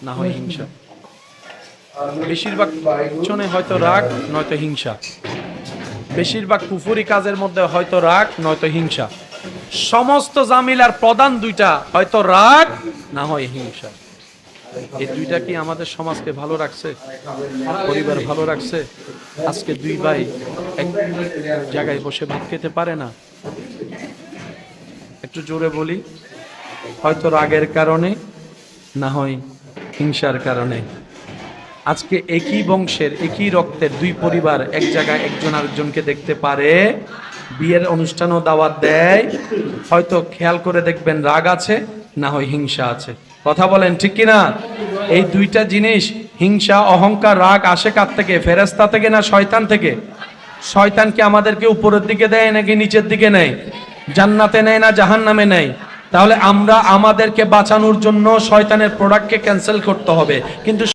না হয় হিংসা। বেশিরভাগ পিছনে হয়তো রাগ নয়তো হিংসা, বেশিরভাগ কুফরি কাজের মধ্যে হয়তো রাগ নয়তো হিংসা। সমস্ত জামিলার প্রধান দুইটা, হয়তো রাগ না হয় হিংসা। এই দুইটা কি আমাদের সমাজকে ভালো রাখছে, পরিবার ভালো রাখছে? আজকে দুই ভাই এক জায়গায় বসে ভাত খেতে পারে না। একটু জোরে বলি, হয়তো রাগের কারণে না হয় হিংসার কারণে। আজকে একই বংশের একই রক্তের দুই পরিবার এক জায়গায় একজন আরেকজনকে দেখতে পারে, বিয়ের অনুষ্ঠানও দাওয়াত দেয়, হয়তো খেয়াল করে দেখবেন রাগ আছে না হয় হিংসা আছে। কথা বলেন ঠিক কিনা? এই দুইটা জিনিস, হিংসা অহংকার রাগ, আসে কার থেকে? ফেরেশতা থেকে না শয়তান থেকে? শয়তান কি আমাদেরকে উপরের দিকে দেয় নাকি নিচের দিকে নেয়? জান্নাতে নেয় না জাহান্নামে নেয়? তাহলে আমরা আমাদেরকে বাঁচানোর জন্য শয়তানের প্রোডাক্টকে ক্যান্সেল করতে হবে। কিন্তু